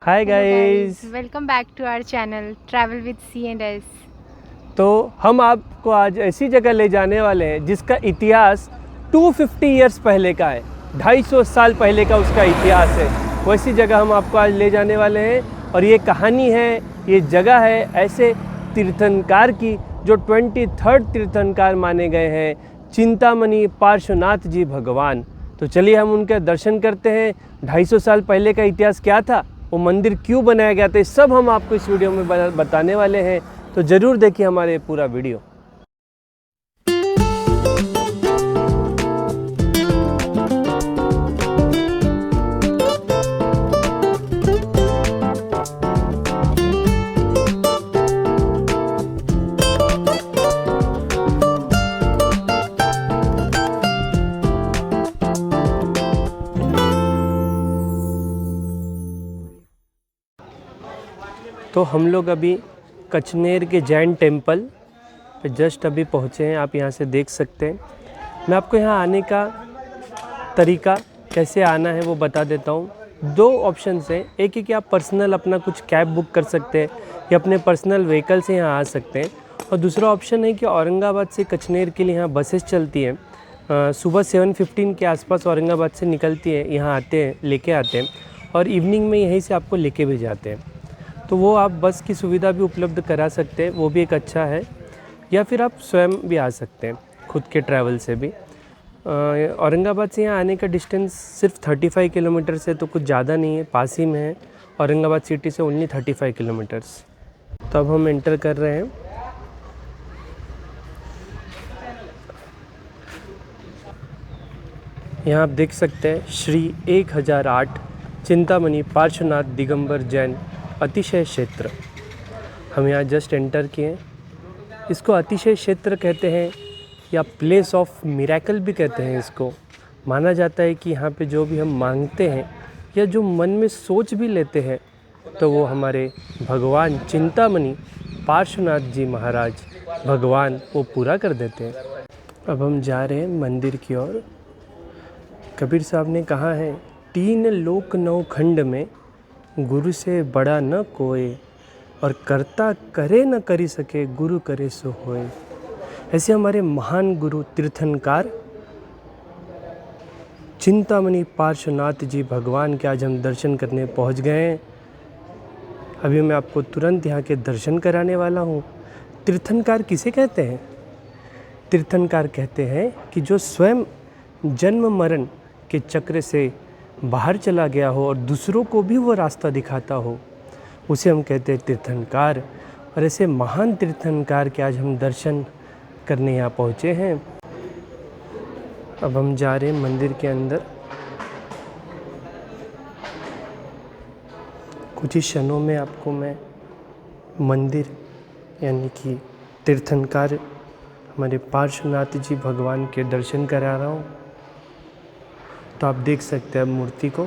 Hi hello guys, guys. Welcome back to our channel travel with C and S. तो हम आपको आज ऐसी जगह ले जाने वाले हैं जिसका इतिहास 250 इयर्स पहले का है। 250 साल पहले का उसका इतिहास है। वैसी जगह हम आपको आज ले जाने वाले हैं और ये कहानी है, ये जगह है ऐसे तीर्थंकार की जो 23rd तीर्थंकार माने गए हैं, चिंतामणि पार्श्वनाथ जी भगवान। तो चलिए हम उनके दर्शन करते हैं। 250 साल पहले का इतिहास क्या था, वो मंदिर क्यों बनाया गया था, ये सब हम आपको इस वीडियो में बताने वाले हैं। तो ज़रूर देखिए हमारे पूरा वीडियो। तो हम लोग अभी कचनेर के जैन टेम्पल पे जस्ट अभी पहुँचे हैं। आप यहाँ से देख सकते हैं। मैं आपको यहाँ आने का तरीका, कैसे आना है वो बता देता हूँ। दो ऑप्शंस हैं। एक है कि आप पर्सनल अपना कुछ कैब बुक कर सकते हैं या अपने पर्सनल व्हीकल से यहाँ आ सकते हैं। और दूसरा ऑप्शन है कि औरंगाबाद से कचनेर के लिए यहाँ बसेस चलती हैं। सुबह 7:15 के आसपास औरंगाबाद से निकलती है, यहाँ आते हैं, लेके आते हैं और इवनिंग में यहीं से आपको लेके भी जाते हैं। तो वो आप बस की सुविधा भी उपलब्ध करा सकते हैं, वो भी एक अच्छा है। या फिर आप स्वयं भी आ सकते हैं खुद के ट्रैवल से भी। औरंगाबाद से यहाँ आने का डिस्टेंस सिर्फ 35 किलोमीटर से, तो कुछ ज़्यादा नहीं है, पास ही में है। औरंगाबाद सिटी से ओनली 35 किलोमीटर्स। तो अब हम एंटर कर रहे हैं। यहाँ आप देख सकते हैं श्री 1008 चिंतामणि पार्श्वनाथ दिगंबर जैन अतिशय क्षेत्र। हम यहाँ जस्ट एंटर किए। इसको अतिशय क्षेत्र कहते हैं या प्लेस ऑफ मिरेकल भी कहते हैं इसको। माना जाता है कि यहाँ पे जो भी हम मांगते हैं या जो मन में सोच भी लेते हैं तो वो हमारे भगवान चिंतामणि पार्श्वनाथ जी महाराज भगवान वो पूरा कर देते हैं। अब हम जा रहे हैं मंदिर की ओर। कबीर साहब ने कहा है, 3 लोक 9 खंड में गुरु से बड़ा न कोई, और करता करे न करी सके, गुरु करे सो होए। ऐसे हमारे महान गुरु तीर्थंकार चिंतामणि पार्श्वनाथ जी भगवान के आज हम दर्शन करने पहुंच गए हैं। अभी मैं आपको तुरंत यहाँ के दर्शन कराने वाला हूँ। तीर्थंकार किसे कहते हैं? तीर्थंकार कहते हैं कि जो स्वयं जन्म मरण के चक्र से बाहर चला गया हो और दूसरों को भी वो रास्ता दिखाता हो, उसे हम कहते हैं तीर्थंकार। और ऐसे महान तीर्थंकार के आज हम दर्शन करने यहाँ पहुँचे हैं। अब हम जा रहे हैं मंदिर के अंदर। कुछ ही क्षणों में आपको मैं मंदिर यानी कि तीर्थंकार हमारे पार्श्वनाथ जी भगवान के दर्शन करा रहा हूँ। तो आप देख सकते हैं मूर्ति को।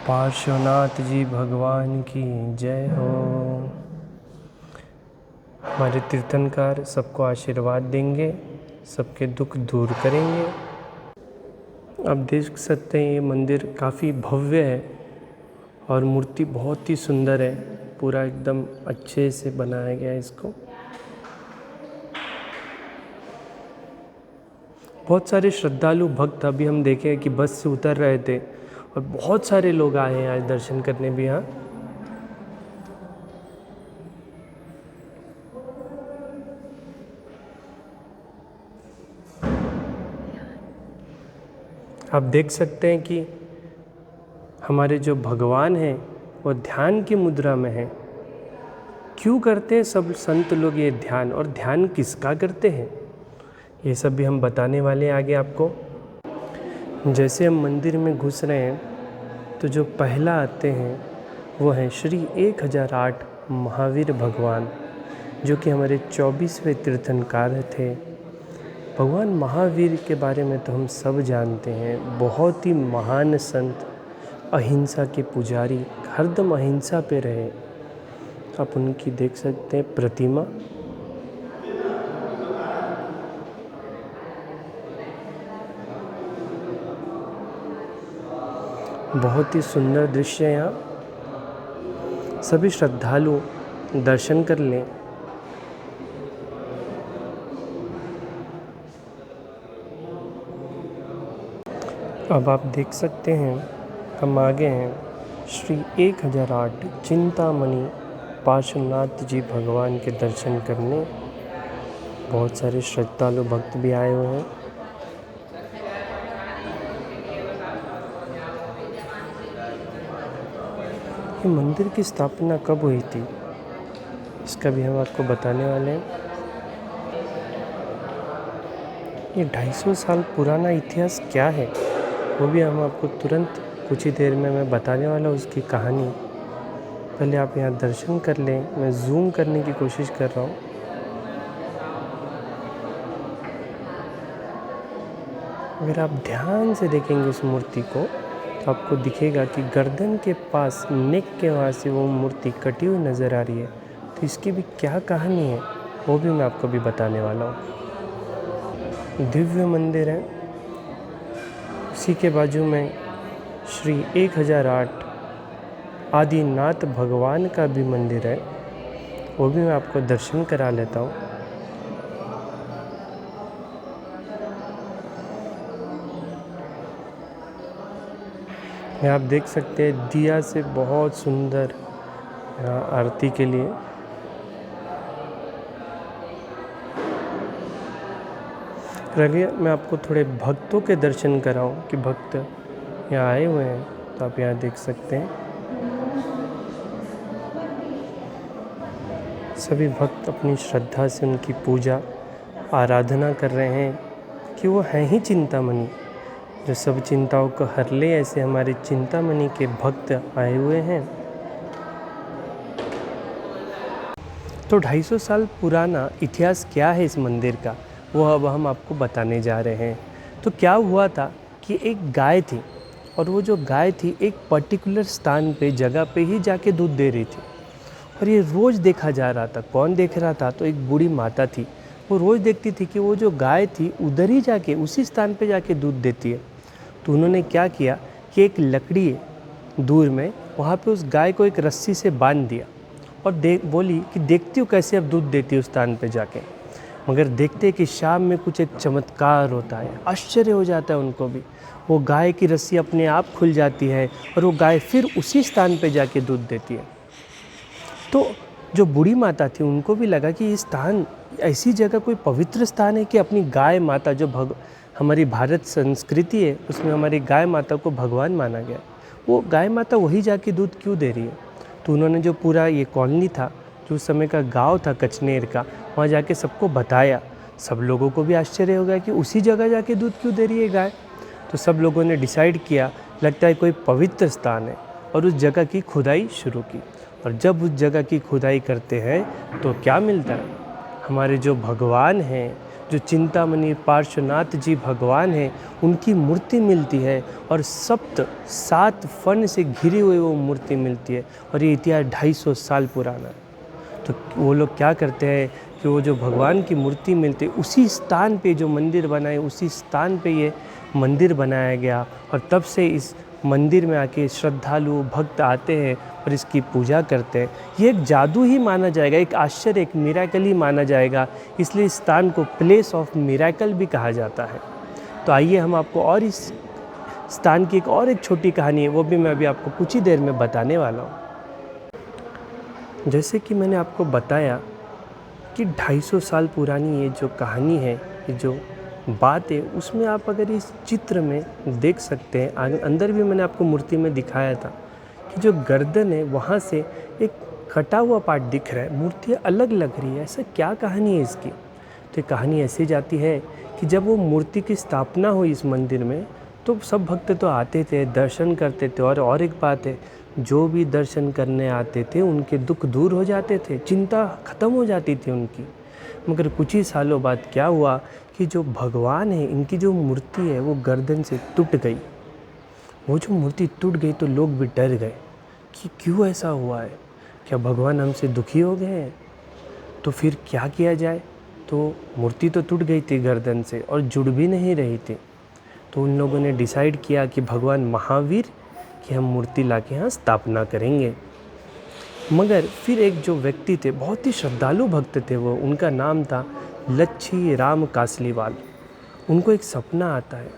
पार्श्वनाथ जी भगवान की जय हो। हमारे तीर्थंकार सबको आशीर्वाद देंगे, सबके दुख दूर करेंगे। आप देख सकते हैं ये मंदिर काफ़ी भव्य है और मूर्ति बहुत ही सुंदर है। पूरा एकदम अच्छे से बनाया गया है इसको। बहुत सारे श्रद्धालु भक्त अभी हम देखे कि बस से उतर रहे थे और बहुत सारे लोग आए हैं आज दर्शन करने भी यहाँ। आप देख सकते हैं कि हमारे जो भगवान हैं वो ध्यान की मुद्रा में हैं। क्यों करते हैं सब संत लोग ये ध्यान, और ध्यान किसका करते हैं, ये सब भी हम बताने वाले हैं आगे आपको। जैसे हम मंदिर में घुस रहे हैं तो जो पहला आते हैं वो हैं श्री 1008 महावीर भगवान, जो कि हमारे 24वें तीर्थंकार थे। भगवान महावीर के बारे में तो हम सब जानते हैं, बहुत ही महान संत, अहिंसा के पुजारी, हरदम अहिंसा पे रहे। आप उनकी देख सकते हैं प्रतिमा। बहुत ही सुंदर दृश्य है यहाँ। सभी श्रद्धालु दर्शन कर लें। अब आप देख सकते हैं हम आगे हैं श्री 1008 चिंतामणि पार्श्वनाथ जी भगवान के दर्शन करने। बहुत सारे श्रद्धालु भक्त भी आए हुए हैं। ये मंदिर की स्थापना कब हुई थी इसका भी हम आपको बताने वाले हैं। ये 250 साल पुराना इतिहास क्या है वो भी हम आपको तुरंत कुछ ही देर में मैं बताने वाला हूँ उसकी कहानी। पहले आप यहाँ दर्शन कर लें। मैं जूम करने की कोशिश कर रहा हूँ। अगर आप ध्यान से देखेंगे उस मूर्ति को तो आपको दिखेगा कि गर्दन के पास नेक के वहाँ से वो मूर्ति कटी हुई नज़र आ रही है। तो इसकी भी क्या कहानी है वो भी मैं आपको भी बताने वाला हूँ। दिव्य मंदिर है। उसी के बाजू में श्री 1008 आदिनाथ भगवान का भी मंदिर है। वो भी मैं आपको दर्शन करा लेता हूँ। ये आप देख सकते हैं दिया से बहुत सुंदर यहाँ आरती के लिए। रखिए मैं आपको थोड़े भक्तों के दर्शन कराऊं कि भक्त यहाँ आए हुए हैं। तो आप यहाँ देख सकते हैं सभी भक्त अपनी श्रद्धा से उनकी पूजा आराधना कर रहे हैं कि वो हैं ही चिंतामणि जो सब चिंताओं को हर ले। ऐसे हमारे चिंतामणि के भक्त आए हुए हैं। तो 250 साल पुराना इतिहास क्या है इस मंदिर का वो अब हम आपको बताने जा रहे हैं। तो क्या हुआ था कि एक गाय थी और वो जो गाय थी एक पर्टिकुलर स्थान पे जगह पे ही जाके दूध दे रही थी और ये रोज़ देखा जा रहा था। कौन देख रहा था? तो एक बूढ़ी माता थी। वो रोज़ देखती थी कि वो जो गाय थी उधर ही जाके उसी स्थान पे जाके दूध देती है। तो उन्होंने क्या किया कि एक लकड़ी दूर में वहाँ पे उस गाय को एक रस्सी से बांध दिया और बोली कि देखती हूँ कैसे अब दूध देती है उस स्थान पे जाके। मगर देखते कि शाम में कुछ एक चमत्कार होता है। आश्चर्य हो जाता है उनको भी। वो गाय की रस्सी अपने आप खुल जाती है और वो गाय फिर उसी स्थान पे जाके दूध देती है। तो जो बूढ़ी माता थी उनको भी लगा कि ये स्थान ऐसी जगह कोई पवित्र स्थान है कि अपनी गाय माता जो हमारी भारत संस्कृति है उसमें हमारी गाय माता को भगवान माना गया, वो गाय माता वही जाके दूध क्यों दे रही है। तो उन्होंने जो पूरा ये कॉलोनी था जो उस समय का गांव था कचनेर का, वहाँ जाके सबको बताया। सब लोगों को भी आश्चर्य हो गया कि उसी जगह जाके दूध क्यों दे रही है गाय। तो सब लोगों ने डिसाइड किया लगता है कोई पवित्र स्थान है और उस जगह की खुदाई शुरू की। और जब उस जगह की खुदाई करते हैं तो क्या मिलता है? हमारे जो भगवान हैं, जो चिंतामणि पार्श्वनाथ जी भगवान हैं, उनकी मूर्ति मिलती है और 7 फन से घिरी हुई वो मूर्ति मिलती है। और ये इतिहास 250 साल पुराना है। तो वो लोग क्या करते हैं कि वो जो भगवान की मूर्ति मिलती है उसी स्थान पे जो मंदिर बनाए उसी स्थान पे ये मंदिर बनाया गया। और तब से इस मंदिर में आके श्रद्धालु भक्त आते हैं और इसकी पूजा करते हैं। ये एक जादू ही माना जाएगा, एक आश्चर्य, एक मिरेकल ही माना जाएगा। इसलिए इस स्थान को प्लेस ऑफ मिरेकल भी कहा जाता है। तो आइए हम आपको और इस स्थान की एक छोटी कहानी है वो भी मैं अभी आपको कुछ ही देर में बताने वाला हूँ। जैसे कि मैंने आपको बताया कि 250 साल पुरानी ये जो कहानी है, ये जो बात है, उसमें आप अगर इस चित्र में देख सकते हैं, अंदर भी मैंने आपको मूर्ति में दिखाया था कि जो गर्दन है वहाँ से एक कटा हुआ पार्ट दिख रहा है। मूर्ति अलग लग रही है। ऐसा क्या कहानी है इसकी? तो ये कहानी ऐसी जाती है कि जब वो मूर्ति की स्थापना हुई इस मंदिर में तो सब भक्त तो आते थे, दर्शन करते थे। और एक बात है, जो भी दर्शन करने आते थे उनके दुख दूर हो जाते थे, चिंता ख़त्म हो जाती थी उनकी। मगर कुछ ही सालों बाद क्या हुआ कि जो भगवान है, इनकी जो मूर्ति है वो गर्दन से टूट गई। वो जो मूर्ति टूट गई तो लोग भी डर गए कि क्यों ऐसा हुआ है। क्या भगवान हमसे दुखी हो गए हैं? तो फिर क्या किया जाए? तो मूर्ति तो टूट गई थी गर्दन से और जुड़ भी नहीं रही थी। तो उन लोगों ने डिसाइड किया कि भगवान महावीर की हम मूर्ति ला के यहाँ स्थापना करेंगे। मगर फिर एक जो व्यक्ति थे, बहुत ही श्रद्धालु भक्त थे वो, उनका नाम था लच्छी राम कासलीवाल। उनको एक सपना आता है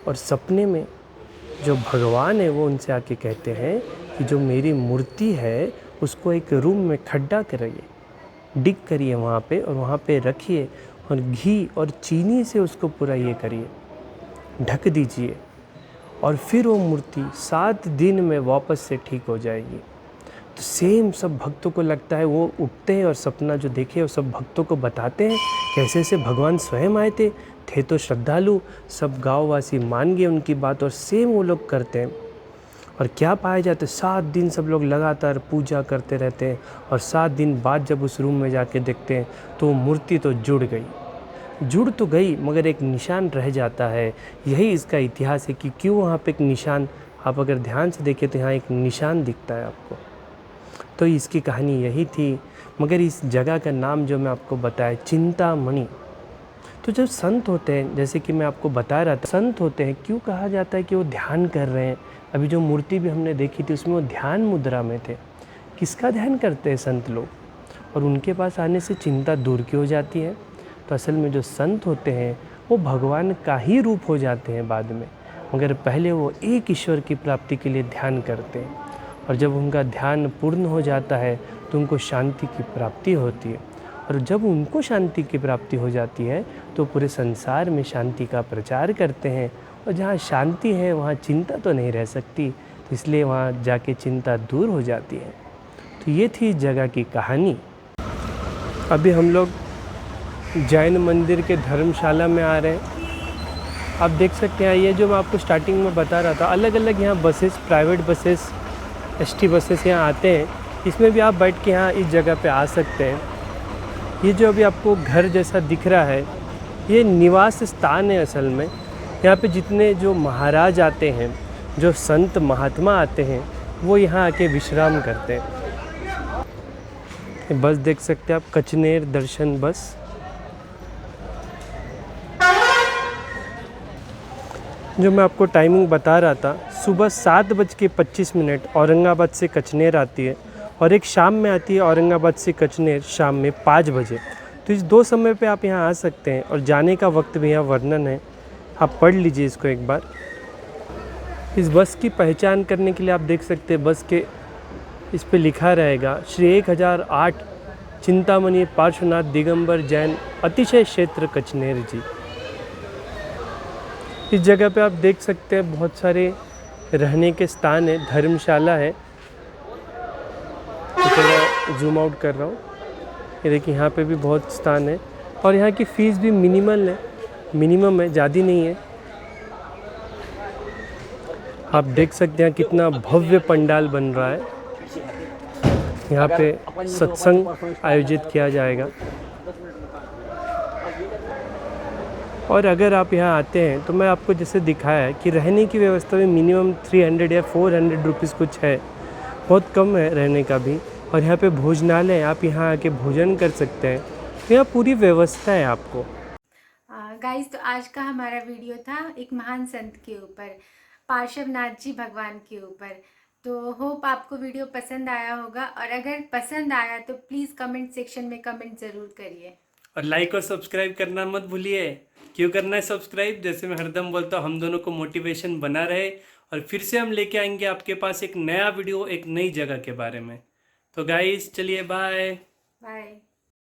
और सपने में जो भगवान है वो उनसे आके कहते हैं कि जो मेरी मूर्ति है उसको एक रूम में खड्डा करिए, डिग करिए वहाँ पे, और वहाँ पे रखिए और घी और चीनी से उसको पूरा ये करिए, ढक दीजिए, और फिर वो मूर्ति 7 दिन में वापस से ठीक हो जाएगी। तो सेम सब भक्तों को लगता है, वो उठते हैं और सपना जो देखे वो सब भक्तों को बताते हैं कैसे से भगवान स्वयं आए थे तो श्रद्धालु, सब गाँववासी मान गए उनकी बात और सेम वो लोग करते हैं। और क्या पाया जाता है, 7 दिन सब लोग लगातार पूजा करते रहते हैं और 7 दिन बाद जब उस रूम में जाके देखते हैं तो मूर्ति तो जुड़ तो गई मगर एक निशान रह जाता है। यही इसका इतिहास है कि क्यों वहाँ पे एक निशान, आप अगर ध्यान से देखें तो यहाँ एक निशान दिखता है आपको। तो इसकी कहानी यही थी। मगर इस जगह का नाम जो मैं आपको बताया, चिंतामणि। तो जब संत होते हैं, जैसे कि मैं आपको बता रहा था, संत होते हैं, क्यों कहा जाता है कि वो ध्यान कर रहे हैं? अभी जो मूर्ति भी हमने देखी थी उसमें वो ध्यान मुद्रा में थे। किसका ध्यान करते हैं संत लोग? और उनके पास आने से चिंता दूर क्यों हो जाती है? तो असल में जो संत होते हैं वो भगवान का ही रूप हो जाते हैं बाद में, मगर पहले वो एक ईश्वर की प्राप्ति के लिए ध्यान करते हैं। और जब उनका ध्यान पूर्ण हो जाता है तो उनको शांति की प्राप्ति होती है। और जब उनको शांति की प्राप्ति हो जाती है तो पूरे संसार में शांति का प्रचार करते हैं। और जहाँ शांति है वहाँ चिंता तो नहीं रह सकती, तो इसलिए वहाँ जाके चिंता दूर हो जाती है। तो ये थी इस जगह की कहानी। अभी हम लोग जैन मंदिर के धर्मशाला में आ रहे हैं। आप देख सकते हैं, ये जो मैं आपको स्टार्टिंग में बता रहा था, अलग अलग यहाँ buses, private buses, ST buses यहाँ आते हैं। इसमें भी आप बैठ के यहाँ इस जगह पे आ सकते हैं। ये जो अभी आपको घर जैसा दिख रहा है ये निवास स्थान है असल में। यहाँ पे जितने जो महाराज आते हैं, जो संत महात्मा आते हैं, वो यहाँ आके विश्राम करते हैं। ये बस देख सकते हैं आप, कचनेर दर्शन बस। जो मैं आपको टाइमिंग बता रहा था, सुबह 7:25 औरंगाबाद से कचनेर आती है और एक शाम में आती है औरंगाबाद से कचनेर शाम में 5 बजे। तो इस 2 समय पे आप यहाँ आ सकते हैं। और जाने का वक्त भी यहाँ वर्णन है, आप पढ़ लीजिए इसको एक बार। इस बस की पहचान करने के लिए आप देख सकते हैं, बस के इस पे लिखा रहेगा श्री 1008 चिंतामणि पार्श्वनाथ दिगंबर जैन अतिशय क्षेत्र कचनेर जी। इस जगह पे आप देख सकते हैं बहुत सारे रहने के स्थान है, धर्मशाला है। तो थोड़ा जूम आउट कर रहा हूँ, ये देखिए यहाँ पे भी बहुत स्थान है। और यहाँ की फ़ीस भी मिनिमम है, ज़्यादा नहीं है। आप देख सकते हैं कितना भव्य पंडाल बन रहा है। यहाँ पे सत्संग आयोजित किया जाएगा। और अगर आप यहाँ आते हैं तो मैं आपको जैसे दिखाया है कि रहने की व्यवस्था में मिनिमम 300 या 400 रुपीज़ कुछ है, बहुत कम है रहने का भी। और यहाँ पे भोजनालय, आप यहाँ आके भोजन कर सकते हैं। तो यहाँ पूरी व्यवस्था है आपको। गाइस, तो आज का हमारा वीडियो था एक महान संत के ऊपर, पार्श्वनाथ जी भगवान के ऊपर। तो होप आपको वीडियो पसंद आया होगा, और अगर पसंद आया तो प्लीज़ कमेंट सेक्शन में कमेंट ज़रूर करिए। और लाइक और सब्सक्राइब करना मत भूलिए। क्यों करना है सब्सक्राइब? जैसे मैं हरदम बोलता हूँ, हम दोनों को मोटिवेशन बना रहे। और फिर से हम लेके आएंगे आपके पास एक नया वीडियो, एक नई जगह के बारे में। तो गाइस चलिए, बाय।